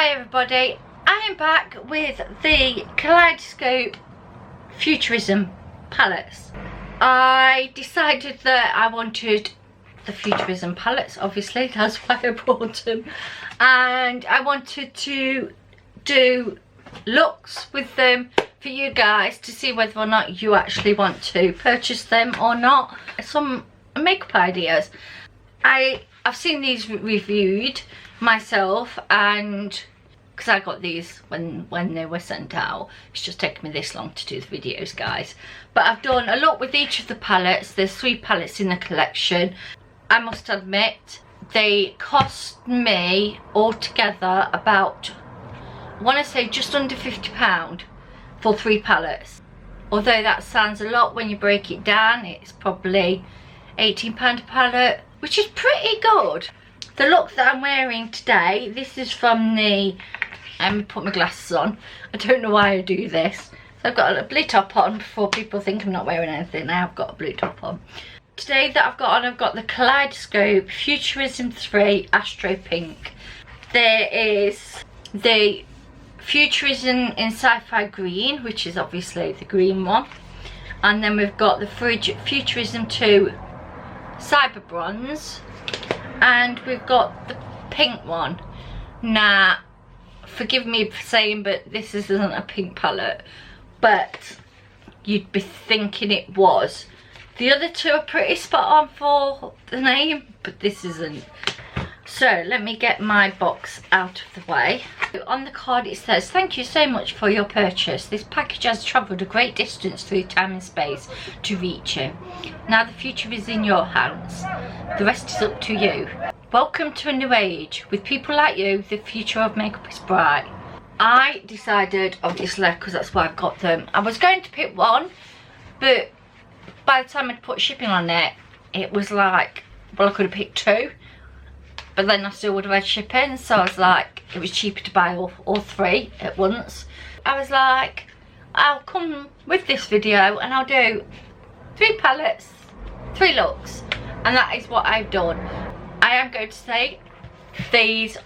Hi everybody, I am back with the Kaleidos Futurisa palettes. I decided that I wanted the Futurisa palettes, obviously, that's why I bought them. And I wanted to do looks with them for you guys to see whether or not you actually want to purchase them or not. Some makeup ideas. I've seen these reviewed myself, and because I got these when they were sent out, it's just taken me this long to do the videos, guys. But I've done a lot with each of the palettes. There's 3 palettes in the collection. I must admit, they cost me altogether about, I want to say just under £50 for 3 palettes. Although that sounds a lot when you break it down, it's probably £18 a palette, which is pretty good. The look that I'm wearing today, this is from the, let me put my glasses on. I don't know why I do this. So I've got a blue top on before people think I'm not wearing anything. Now I've got a blue top on. Today that I've got on, I've got the Kaleidos Futurisa 3 Astro Pink. There is the Futurisa in Sci-Fi Green, which is obviously the green one. And then we've got the Futurisa 2 Cyber Bronze. And we've got the pink one. Now, forgive me for saying, but this isn't a pink palette, but you'd be thinking it was. The other 2 are pretty spot on for the name, but this isn't. So let me get my box out of the way. On the card it says, "Thank you so much for your purchase. This package has travelled a great distance through time and space to reach you. Now the future is in your hands. The rest is up to you. Welcome to a new age. With people like you, the future of makeup is bright." I decided, obviously, because that's why I've got them, I was going to pick one, but by the time I'd put shipping on it was like, well, I could have picked 2. But then I still would have had shipping, so I was like, it was cheaper to buy all 3 at once. I was like, I'll come with this video and I'll do 3 palettes, 3 looks, and that is what I've done. I am going to say, these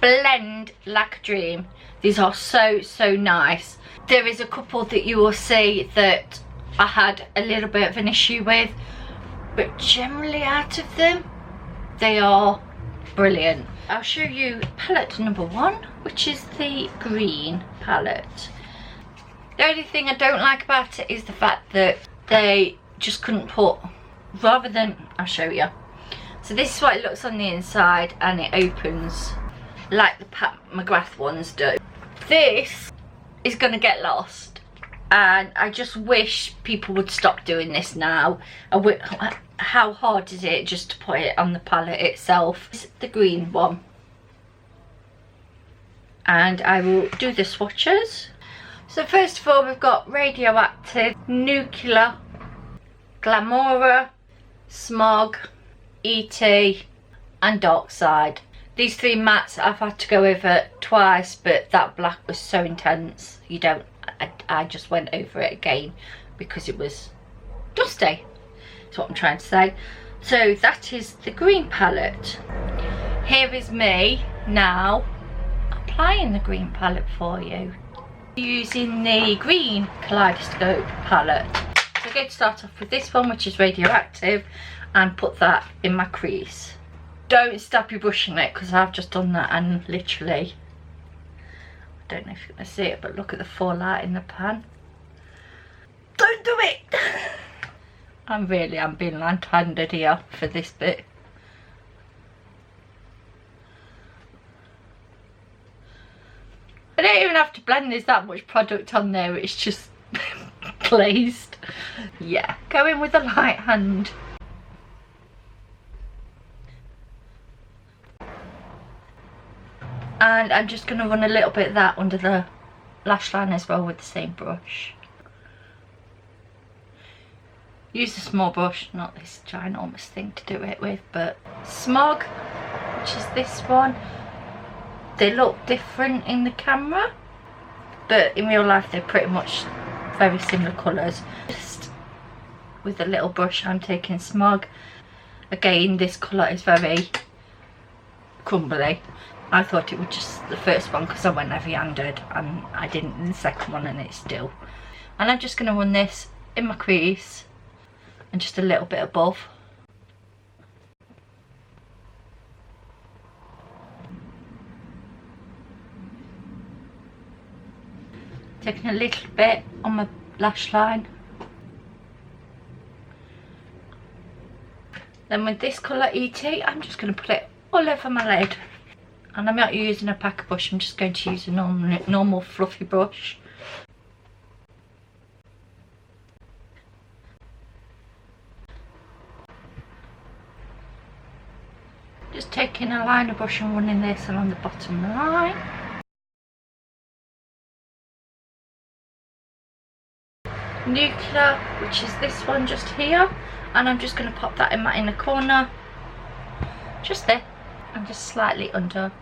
blend like a dream. These are so nice. There is a couple that you will see that I had a little bit of an issue with, but generally out of them, they are brilliant. I'll show you palette number 1, which is the green palette. The only thing I don't like about it is the fact that they just couldn't put, rather than, I'll show you. So this is what it looks on the inside, and it opens like the Pat McGrath ones do. This is going to get lost, and I just wish people would stop doing this now. How hard is it just to put it on the palette itself? It's the green one. And I will do the swatches. So first of all, we've got Radioactive, Nuclear, Glamora, Smog, E.T. and Dark Side. These 3 mattes I've had to go over twice, but that black was so intense. I just went over it again because it was dusty. That's what I'm trying to say. So that is the green palette. Here is me now applying the green palette for you, using the green Kaleidoscope palette. So I'm going to start off with this one, which is Radioactive, and put that in my crease. Don't stop your brushing it, because I've just done that, and literally, I don't know if you're going to see it, but look at the fallout in the pan. Don't do it! I'm being land-handed here for this bit. I don't even have to blend, there's that much product on there, it's just glazed. Yeah, go in with a light hand. And I'm just going to run a little bit of that under the lash line as well with the same brush. Use a small brush, not this ginormous thing to do it with, but Smog, which is this one. They look different in the camera, but in real life they're pretty much very similar colours. Just with a little brush I'm taking Smog. Again, this colour is very crumbly. I thought it was just the first one because I went heavy-handed, and I didn't in the second one, and it's still. And I'm just going to run this in my crease and just a little bit above. Taking a little bit on my lash line. Then with this colour ET, I'm just going to put it all over my lid. And I'm not using a packer brush, I'm just going to use a normal fluffy brush. Just taking a liner brush and running this along the bottom line. Nuclear, which is this one just here, and I'm just going to pop that in my inner corner, just there, and just slightly under.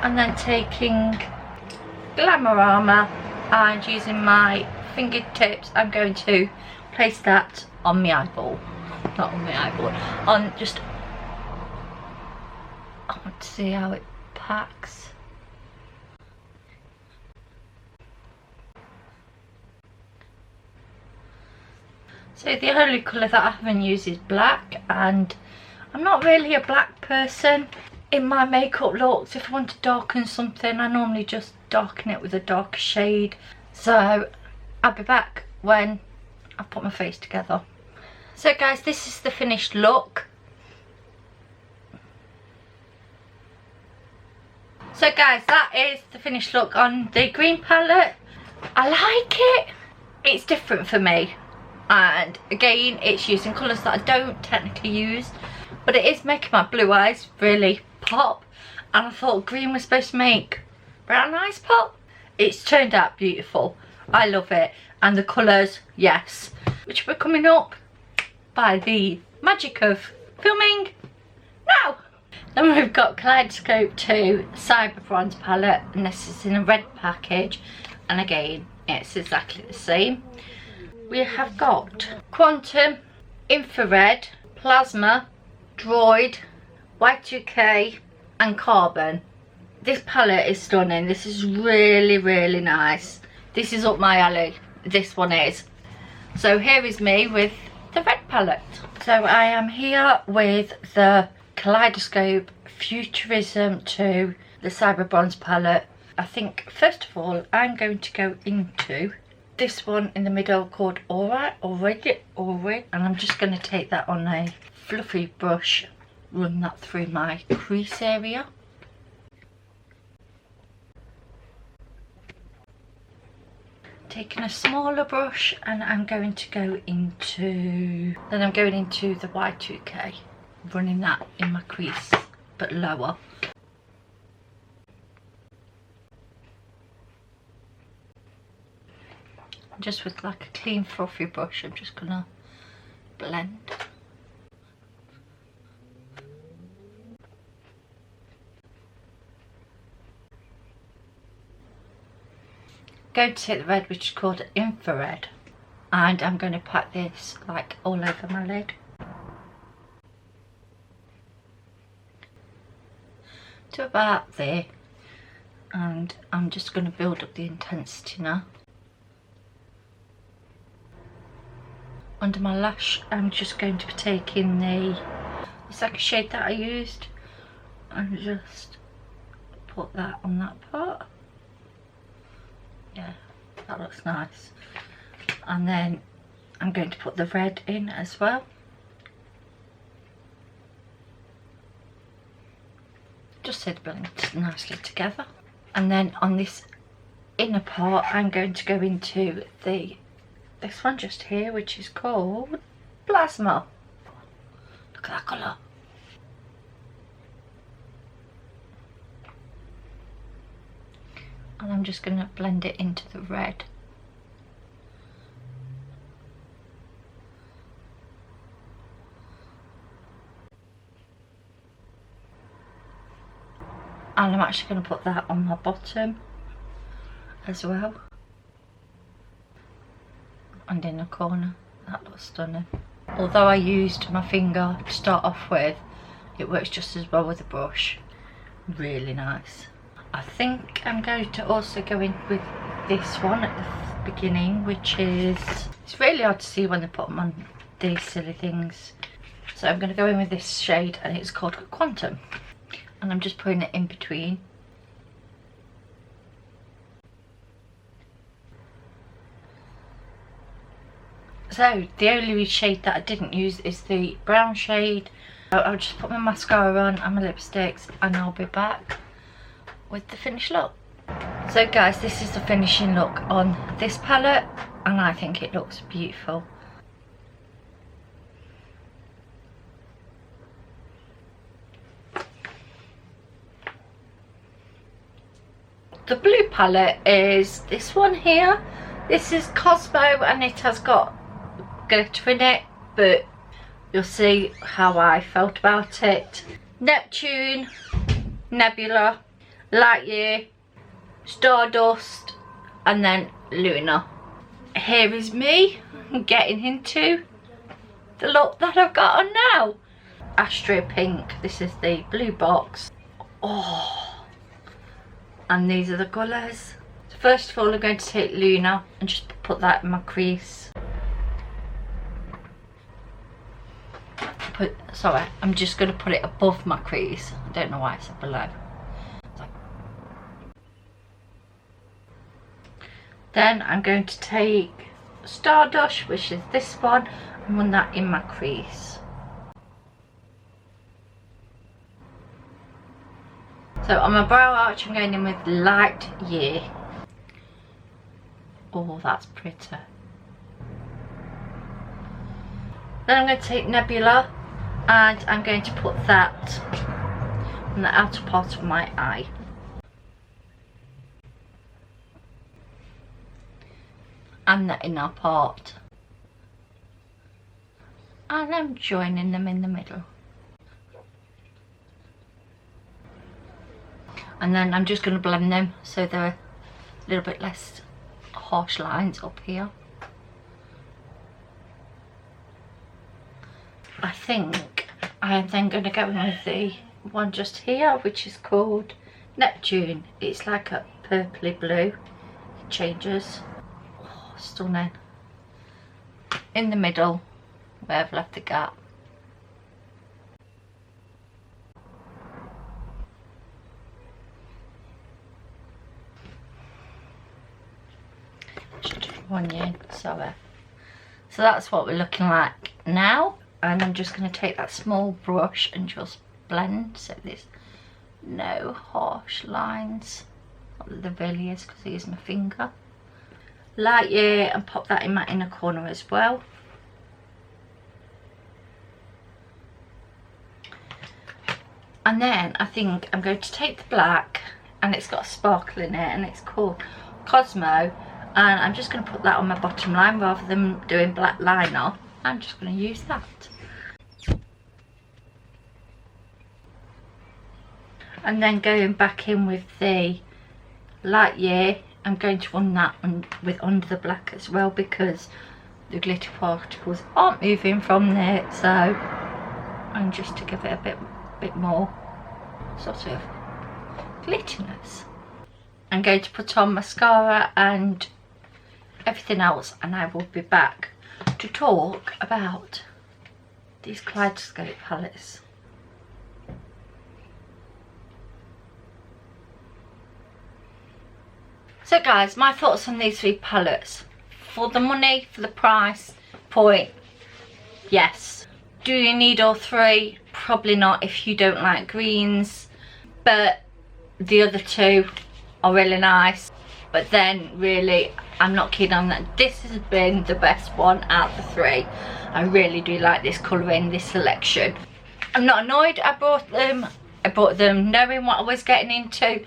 And then taking Glamorama and using my fingertips, I'm going to place that on my eyeball, not on my eyeball, on just, I want to see how it packs. So the only colour that I haven't used is black, and I'm not really a black person in my makeup looks. If I want to darken something, I normally just darken it with a darker shade. So I'll be back when I've put my face together. So guys, this is the finished look. So guys, that is the finished look on the green palette. I like it. It's different for me. And again, it's using colours that I don't technically use, but it is making my blue eyes really pop. And I thought green was supposed to make brown eyes pop. It's turned out beautiful. I love it. And the colours, yes, which we're coming up by the magic of filming now. Then we've got Kaleidoscope 2 Cyber Bronze Palette, and this is in a red package, and again it's exactly the same. We have got Quantum, Infrared, Plasma, Droid, Y2K and Carbon. This palette is stunning. This is really, really nice. This is up my alley. This one is. So here is me with the red palette. So I am here with the Kaleidoscope Futurism 2, the Cyber Bronze palette. I think first of all I'm going to go into this one in the middle called Already, and I'm just going to take that on a fluffy brush, run that through my crease area. Taking a smaller brush, and I'm going to go into, then I'm going into the Y2K, running that in my crease but lower. Just with like a clean fluffy brush, I'm just gonna blend. Going to take the red, which is called Infrared, and I'm going to pack this like all over my lid. To about there, and I'm just going to build up the intensity now. Under my lash, I'm just going to be taking the second shade that I used and just put that on that part. Yeah, that looks nice. And then I'm going to put the red in as well. Just so they blend nicely together. And then on this inner part, I'm going to go into this one just here, which is called Plasma. Look at that colour. And I'm just going to blend it into the red. And I'm actually going to put that on my bottom as well. And in the corner. That looks stunning. Although I used my finger to start off with, it works just as well with a brush. really nice. I think I'm going to also go in with this one at the beginning, which is, it's really hard to see when they put them on these silly things. So I'm going to go in with this shade, and it's called Quantum, and I'm just putting it in between. So the only shade that I didn't use is the brown shade. I'll just put my mascara on and my lipsticks, and I'll be back with the finished look. So guys, this is the finishing look on this palette, and I think it looks beautiful. The blue palette is this one here. This is Cosmo, and it has got glitter in it, but you'll see how I felt about it. Neptune, Nebula, Lightyear, Stardust, and then Luna. Here is me getting into the look that I've got on now. Astro Pink, this is the blue box. Oh, and these are the colours. So first of all, I'm going to take Luna and just put that in my crease. Sorry, I'm just going to put it above my crease. I don't know why I said below. Then I'm going to take Stardust, which is this one, and run that in my crease. So on my brow arch, I'm going in with Lightyear. Oh, that's pretty. Then I'm going to take Nebula, and I'm going to put that on the outer part of my eye. And the inner part. And I'm joining them in the middle. And then I'm just going to blend them so they're a little bit less harsh lines up here. I think I am then going to go in with the one just here, which is called Neptune. It's like a purpley blue. It changes. Oh, stunning. In the middle, where I've left the gap. Just one in, sorry. So that's what we're looking like now. And I'm just going to take that small brush and just blend so there's no harsh lines. Not that there really is, because I use my finger. Lightyear, and pop that in my inner corner as well. And then I think I'm going to take the black, and it's got a sparkle in it, and it's called Cosmo. And I'm just going to put that on my bottom line rather than doing black liner. I'm just going to use that. And then going back in with the Lightyear, I'm going to run that with under the black as well, because the glitter particles aren't moving from there. So, and just to give it a bit more sort of glitterness. I'm going to put on mascara and everything else, and I will be back to talk about these Kaleidoscope palettes. So guys, my thoughts on these three palettes. For the money, for the price point, yes. Do you need all three? Probably not if you don't like greens, but the other two are really nice. But then really, I'm not keen on that. This has been the best one out of the three. I really do like this colouring, this selection. I'm not annoyed I bought them. I bought them knowing what I was getting into.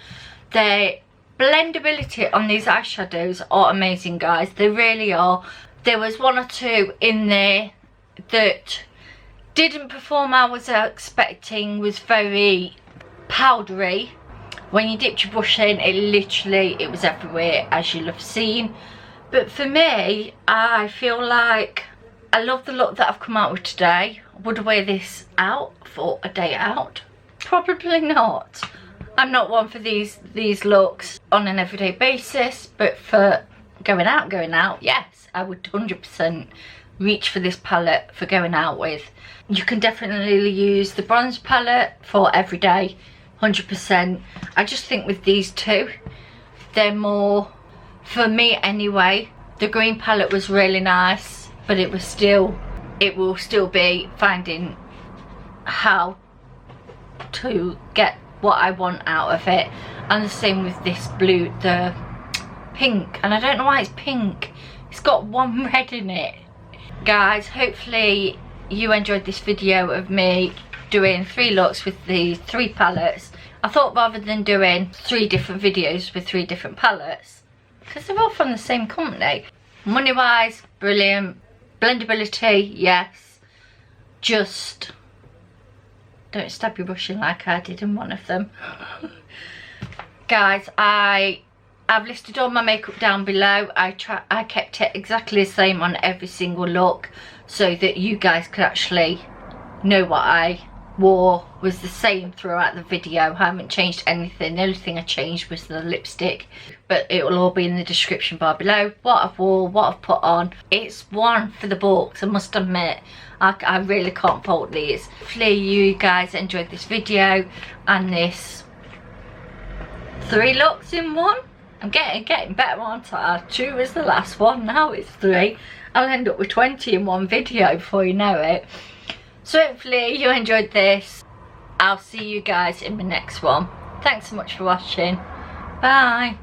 The blendability on these eyeshadows are amazing, guys. They really are. There was one or two in there that didn't perform how I was expecting, was very powdery. When you dipped your brush in, it was everywhere, as you'll have seen. But for me, I feel like I love the look that I've come out with today. Would I wear this out for a day out? Probably not. I'm not one for these looks on an everyday basis, but for going out, yes, I would 100% reach for this palette for going out with. You can definitely use the bronze palette for everyday, 100%. I just think with these two, they're more, for me anyway. The green palette was really nice, but it will still be finding how to get what I want out of it. And the same with this blue, the pink, and I don't know why it's pink, it's got one red in it. Guys, hopefully you enjoyed this video of me doing 3 looks with the 3 palettes. I thought rather than doing 3 different videos with 3 different palettes, because they're all from the same company, money wise, brilliant, blendability, yes, just don't stab your brushing like I did in one of them. Guys, I've listed all my makeup down below. I kept it exactly the same on every single look so that you guys could actually know what I wore was the same throughout the video. I haven't changed anything. The only thing I changed was the lipstick, but it will all be in the description bar below. What I've wore, what I've put on. It's one for the books, I must admit. I really can't fault these. Hopefully you guys enjoyed this video and this 3 looks in one. I'm getting better, aren't I? 2 was the last one, now it's 3. I'll end up with 20 in one video before you know it. So hopefully you enjoyed this. I'll see you guys in the next one. Thanks so much for watching. Bye.